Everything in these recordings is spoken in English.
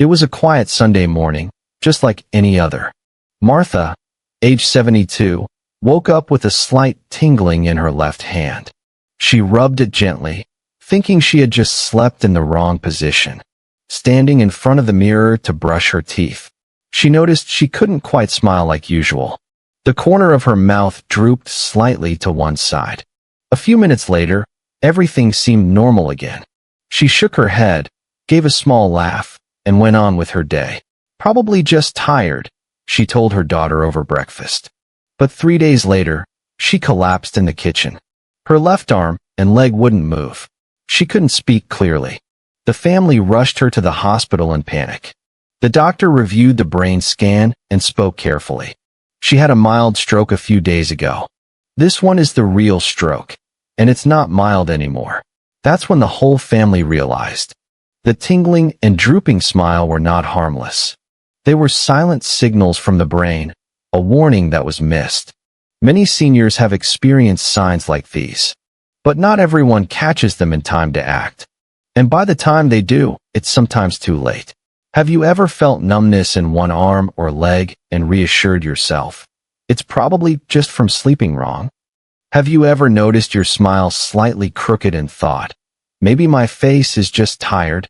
It was a quiet Sunday morning, just like any other. Martha, age 72, woke up with a slight tingling in her left hand. She rubbed it gently, thinking she had just slept in the wrong position. Standing in front of the mirror to brush her teeth, she noticed she couldn't quite smile like usual. The corner of her mouth drooped slightly to one side. A few minutes later, everything seemed normal again. She shook her head, gave a small laugh, and went on with her day. Probably just tired, she told her daughter over breakfast. But 3 days later, she collapsed in the kitchen. Her left arm and leg wouldn't move. She couldn't speak clearly. The family rushed her to the hospital in panic. The doctor reviewed the brain scan and spoke carefully. She had a mild stroke a few days ago. This one is the real stroke, and it's not mild anymore. That's when the whole family realized. The tingling and drooping smile were not harmless. They were silent signals from the brain, a warning that was missed. Many seniors have experienced signs like these, but not everyone catches them in time to act. And by the time they do, it's sometimes too late. Have you ever felt numbness in one arm or leg and reassured yourself? It's probably just from sleeping wrong. Have you ever noticed your smile slightly crooked and thought, maybe my face is just tired?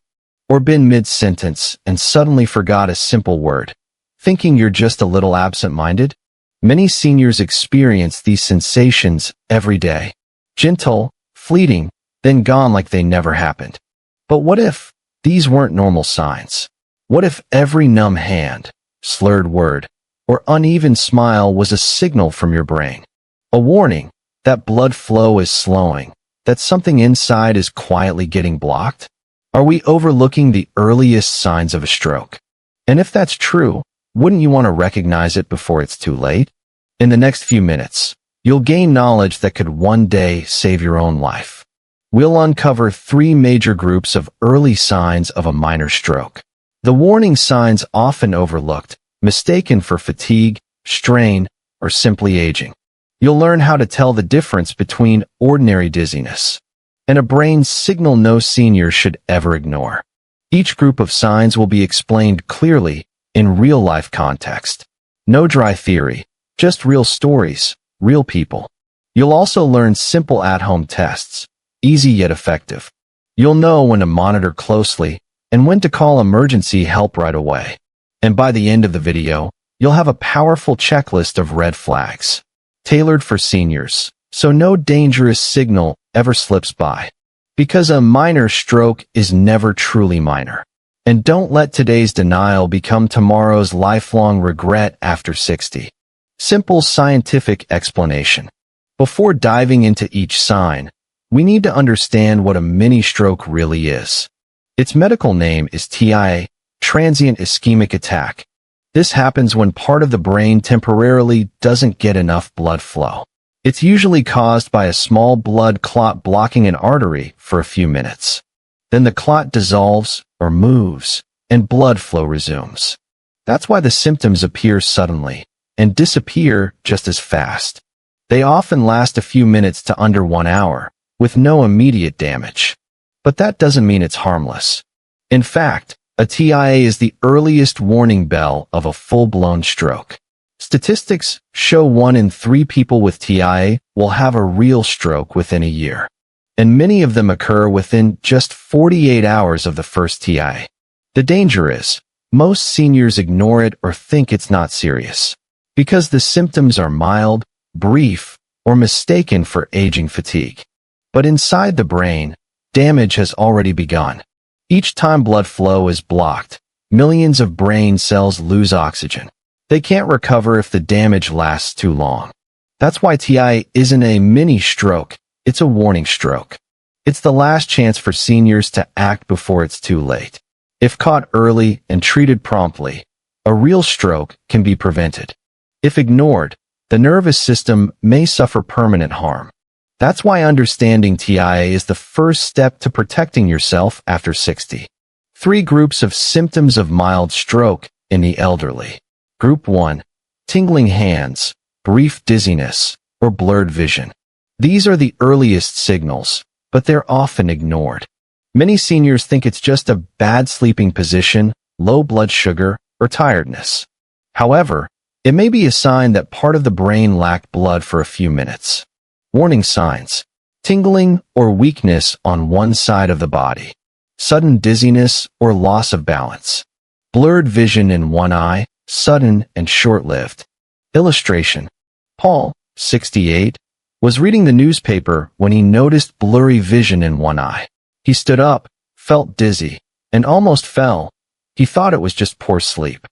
Or been mid-sentence and suddenly forgot a simple word, thinking you're just a little absent-minded? Many seniors experience these sensations every day. Gentle, fleeting, then gone like they never happened. But what if these weren't normal signs? What if every numb hand, slurred word, or uneven smile was a signal from your brain? A warning that blood flow is slowing, that something inside is quietly getting blocked? Are we overlooking the earliest signs of a stroke? And if that's true, wouldn't you want to recognize it before it's too late? In the next few minutes, you'll gain knowledge that could one day save your own life. We'll uncover 3 major groups of early signs of a minor stroke. The warning signs often overlooked, mistaken for fatigue, strain, or simply aging. You'll learn how to tell the difference between ordinary dizziness and a brain signal no senior should ever ignore. Each group of signs will be explained clearly in real-life context. No dry theory, just real stories, real people. You'll also learn simple at-home tests, easy yet effective. You'll know when to monitor closely and when to call emergency help right away. And by the end of the video, you'll have a powerful checklist of red flags, tailored for seniors, so no dangerous signal ever slips by. Because a minor stroke is never truly minor. And don't let today's denial become tomorrow's lifelong regret after 60. Simple scientific explanation. Before diving into each sign, we need to understand what a mini stroke really is. Its medical name is TIA, transient ischemic attack. This happens when part of the brain temporarily doesn't get enough blood flow. It's usually caused by a small blood clot blocking an artery for a few minutes. Then the clot dissolves or moves, and blood flow resumes. That's why the symptoms appear suddenly and disappear just as fast. They often last a few minutes to under 1 hour, with no immediate damage. But that doesn't mean it's harmless. In fact, a TIA is the earliest warning bell of a full-blown stroke. Statistics show 1 in 3 people with TIA will have a real stroke within a year, and many of them occur within just 48 hours of the first TIA. The danger is, most seniors ignore it or think it's not serious, because the symptoms are mild, brief, or mistaken for aging fatigue. But inside the brain, damage has already begun. Each time blood flow is blocked, millions of brain cells lose oxygen. They can't recover if the damage lasts too long. That's why TIA isn't a mini stroke, it's a warning stroke. It's the last chance for seniors to act before it's too late. If caught early and treated promptly, a real stroke can be prevented. If ignored, the nervous system may suffer permanent harm. That's why understanding TIA is the first step to protecting yourself after 60. 3 groups of symptoms of mild stroke in the elderly. Group 1. Tingling hands, brief dizziness, or blurred vision. These are the earliest signals, but they're often ignored. Many seniors think it's just a bad sleeping position, low blood sugar, or tiredness. However, it may be a sign that part of the brain lacked blood for a few minutes. Warning signs: tingling or weakness on one side of the body, sudden dizziness or loss of balance, blurred vision in one eye, sudden and short-lived. Illustration: Paul, 68, was reading the newspaper when he noticed blurry vision in one eye. He stood up, felt dizzy, and almost fell. He thought it was just poor sleep.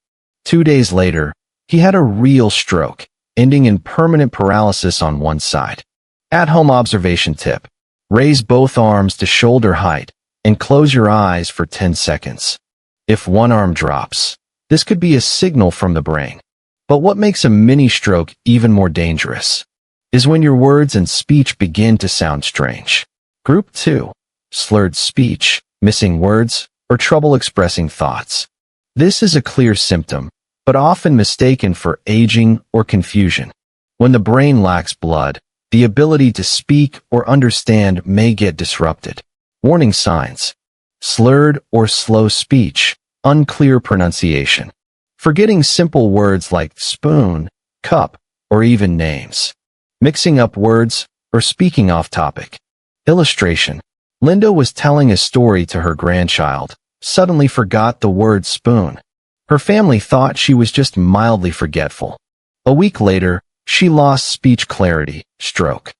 2 days later, he had a real stroke, ending in permanent paralysis on one side. At-home observation tip: raise both arms to shoulder height and close your eyes for 10 seconds. If one arm drops, this could be a signal from the brain. But what makes a mini stroke even more dangerous is when your words and speech begin to sound strange. Group 2. Slurred speech, missing words, or trouble expressing thoughts. This is a clear symptom, but often mistaken for aging or confusion. When the brain lacks blood, the ability to speak or understand may get disrupted. Warning signs: slurred or slow speech, unclear pronunciation, forgetting simple words like spoon, cup, or even names, mixing up words, or speaking off topic. Illustration: Linda was telling a story to her grandchild, suddenly forgot the word spoon. Her family thought she was just mildly forgetful. A week later, she lost speech clarity, stroke.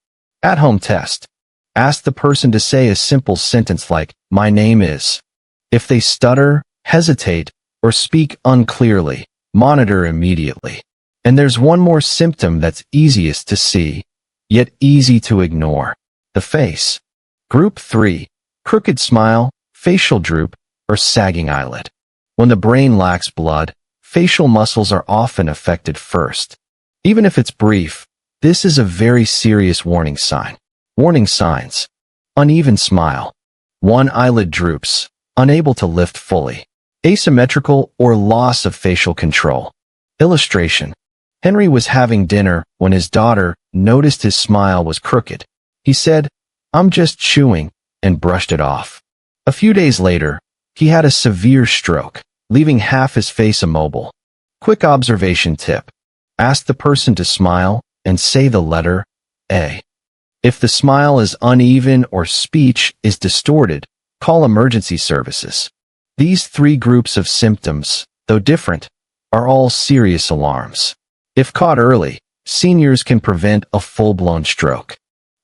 At-home test: ask the person to say a simple sentence like, "My name is." If they stutter, hesitate, or speak unclearly, monitor immediately. And there's one more symptom that's easiest to see, yet easy to ignore: the face. Group 3. Crooked smile, facial droop, or sagging eyelid. When the brain lacks blood, facial muscles are often affected first. Even if it's brief, this is a very serious warning sign. Warning signs: uneven smile. One eyelid droops, unable to lift fully. Asymmetrical or loss of facial control. Illustration: Henry was having dinner when his daughter noticed his smile was crooked. He said, "I'm just chewing," and brushed it off. A few days later, he had a severe stroke, leaving half his face immobile. Quick observation tip: ask the person to smile and say the letter A. If the smile is uneven or speech is distorted, call emergency services. These 3 groups of symptoms, though different, are all serious alarms. If caught early, seniors can prevent a full-blown stroke.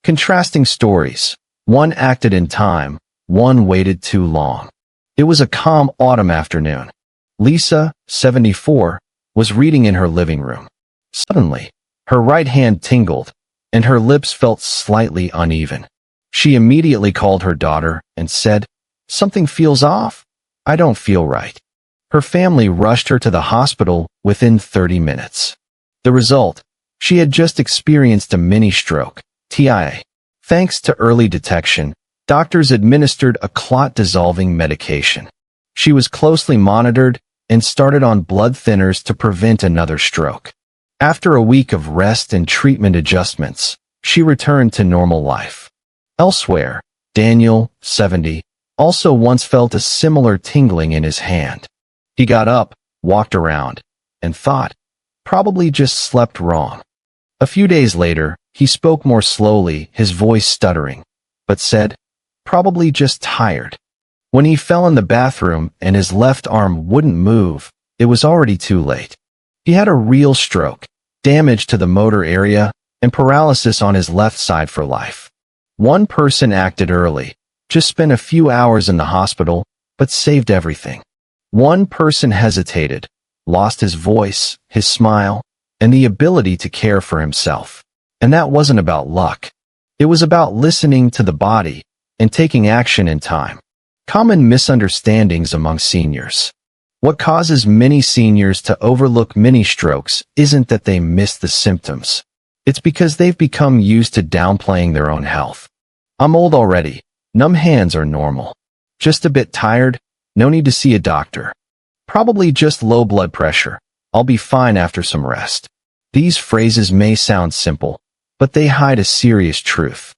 Contrasting stories: one acted in time, one waited too long. It was a calm autumn afternoon. Lisa, 74, was reading in her living room. Suddenly, her right hand tingled, and her lips felt slightly uneven. She immediately called her daughter and said, "Something feels off. I don't feel right." Her family rushed her to the hospital within 30 minutes. The result: she had just experienced a mini stroke, TIA. Thanks to early detection, doctors administered a clot-dissolving medication. She was closely monitored and started on blood thinners to prevent another stroke. After a week of rest and treatment adjustments, she returned to normal life. Elsewhere, Daniel, 70, also once felt a similar tingling in his hand. He got up, walked around, and thought, probably just slept wrong. A few days later, he spoke more slowly, his voice stuttering, but said, probably just tired. When he fell in the bathroom and his left arm wouldn't move, it was already too late. He had a real stroke, damage to the motor area, and paralysis on his left side for life. One person acted early, just spent a few hours in the hospital, but saved everything. One person hesitated, lost his voice, his smile, and the ability to care for himself. And that wasn't about luck. It was about listening to the body and taking action in time. Common misunderstandings among seniors. What causes many seniors to overlook mini strokes isn't that they miss the symptoms. It's because they've become used to downplaying their own health. "I'm old already. Numb hands are normal. Just a bit tired. No need to see a doctor. Probably just low blood pressure. I'll be fine after some rest." These phrases may sound simple, but they hide a serious truth.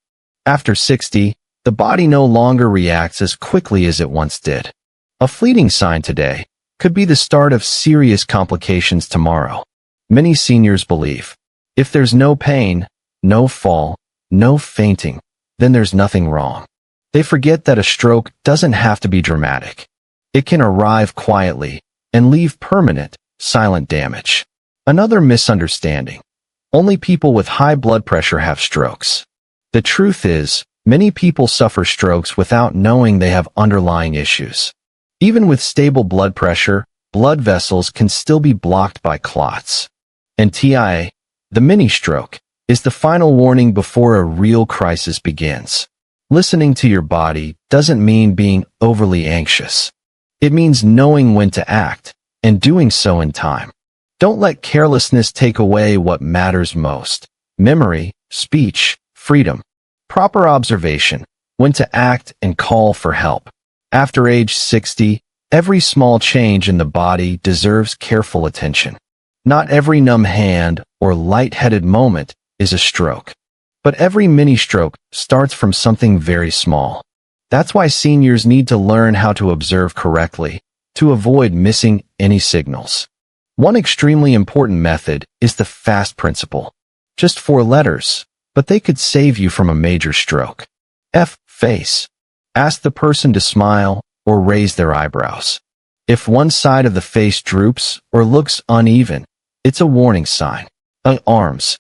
After 60, the body no longer reacts as quickly as it once did. A fleeting sign today, could be the start of serious complications tomorrow. Many seniors believe, if there's no pain, no fall, no fainting, then there's nothing wrong. They forget that a stroke doesn't have to be dramatic. It can arrive quietly and leave permanent, silent damage. Another misunderstanding. Only people with high blood pressure have strokes. The truth is, many people suffer strokes without knowing they have underlying issues. Even with stable blood pressure, blood vessels can still be blocked by clots. And TIA, the mini-stroke, is the final warning before a real crisis begins. Listening to your body doesn't mean being overly anxious. It means knowing when to act and doing so in time. Don't let carelessness take away what matters most: memory, speech, freedom, proper observation, when to act and call for help. After age 60, every small change in the body deserves careful attention. Not every numb hand or lightheaded moment is a stroke. But every mini-stroke starts from something very small. That's why seniors need to learn how to observe correctly, to avoid missing any signals. One extremely important method is the FAST principle. Just 4 letters, but they could save you from a major stroke. F. Face. Ask the person to smile or raise their eyebrows. If one side of the face droops or looks uneven, it's a warning sign. Arms.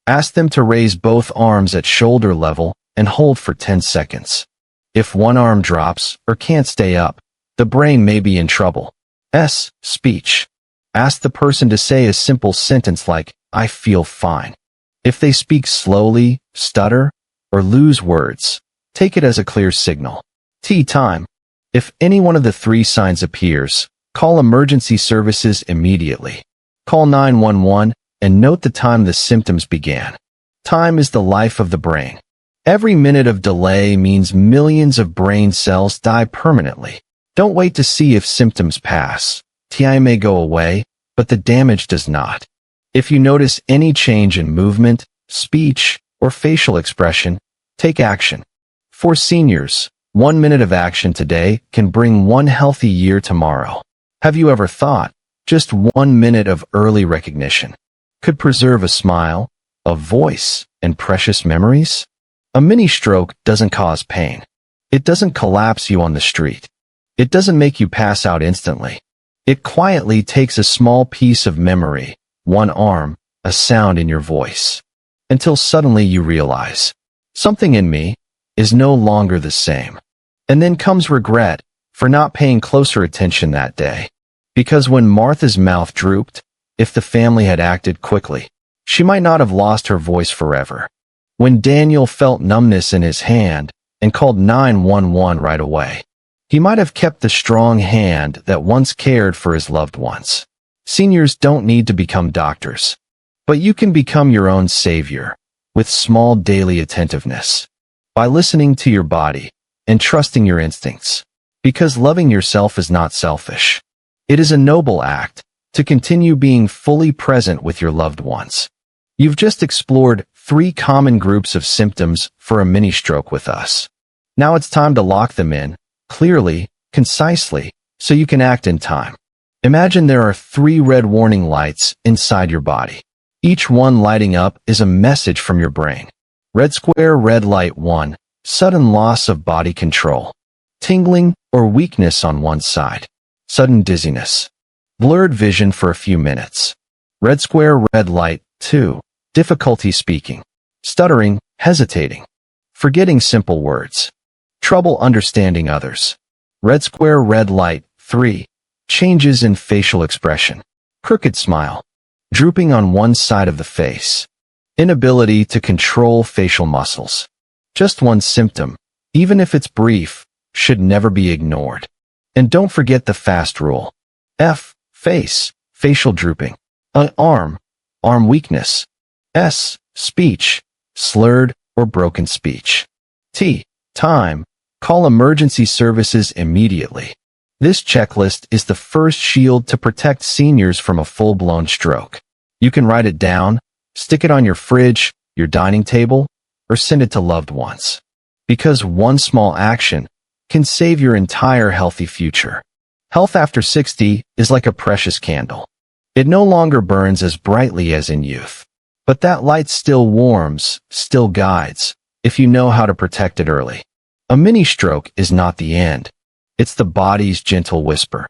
Ask them to raise both arms at shoulder level and hold for 10 seconds. If one arm drops or can't stay up, the brain may be in trouble. S. Speech. Ask the person to say a simple sentence like, "I feel fine." If they speak slowly, stutter, or lose words, take it as a clear signal. T. Time. If any one of the 3 signs appears, call emergency services immediately. Call 911 and note the time the symptoms began. Time is the life of the brain. Every minute of delay means millions of brain cells die permanently. Don't wait to see if symptoms pass. TI may go away, but the damage does not. If you notice any change in movement, speech, or facial expression, take action. For seniors, 1 minute of action today can bring 1 healthy year tomorrow. Have you ever thought, just 1 minute of early recognition could preserve a smile, a voice, and precious memories? A mini-stroke doesn't cause pain. It doesn't collapse you on the street. It doesn't make you pass out instantly. It quietly takes a small piece of memory, 1 arm, a sound in your voice, until suddenly you realize, something in me is no longer the same. And then comes regret for not paying closer attention that day. Because when Martha's mouth drooped, if the family had acted quickly, she might not have lost her voice forever. When Daniel felt numbness in his hand and called 911 right away, he might have kept the strong hand that once cared for his loved ones. Seniors don't need to become doctors, but you can become your own savior with small daily attentiveness by listening to your body and trusting your instincts, because loving yourself is not selfish. It is a noble act to continue being fully present with your loved ones. You've just explored 3 common groups of symptoms for a mini-stroke with us. Now it's time to lock them in, clearly, concisely, so you can act in time. Imagine there are 3 red warning lights inside your body. Each one lighting up is a message from your brain. Red square, red light 1, sudden loss of body control. Tingling or weakness on one side. Sudden dizziness. Blurred vision for a few minutes. Red square, red light 2, difficulty speaking. Stuttering, hesitating. Forgetting simple words. Trouble understanding others. Red square, red light 3, changes in facial expression. Crooked smile. Drooping on one side of the face. Inability to control facial muscles. Just one symptom, even if it's brief, should never be ignored. And don't forget the FAST rule. F. Face, facial drooping. Arm, arm weakness. S. Speech, slurred or broken speech. T. Time, call emergency services immediately. This checklist is the first shield to protect seniors from a full-blown stroke. You can write it down, stick it on your fridge, your dining table, or send it to loved ones. Because one small action can save your entire healthy future. Health after 60 is like a precious candle. It no longer burns as brightly as in youth. But that light still warms, still guides, if you know how to protect it early. A mini stroke is not the end. It's the body's gentle whisper.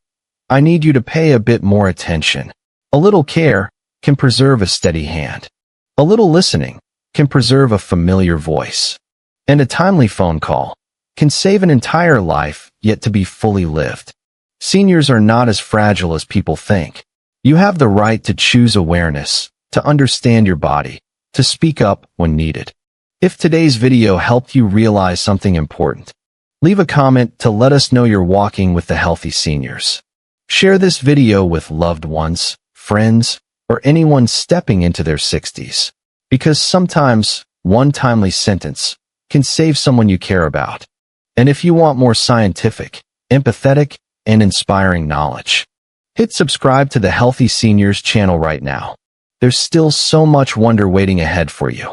I need you to pay a bit more attention. A little care can preserve a steady hand. A little listening can preserve a familiar voice. And a timely phone call can save an entire life yet to be fully lived. Seniors are not as fragile as people think. You have the right to choose awareness, to understand your body, to speak up when needed. If today's video helped you realize something important, leave a comment to let us know you're walking with the healthy seniors. Share this video with loved ones, friends, or anyone stepping into their 60s. Because sometimes one timely sentence can save someone you care about. And if you want more scientific, empathetic, and inspiring knowledge, hit subscribe to the Healthy Seniors channel right now. There's still so much wonder waiting ahead for you.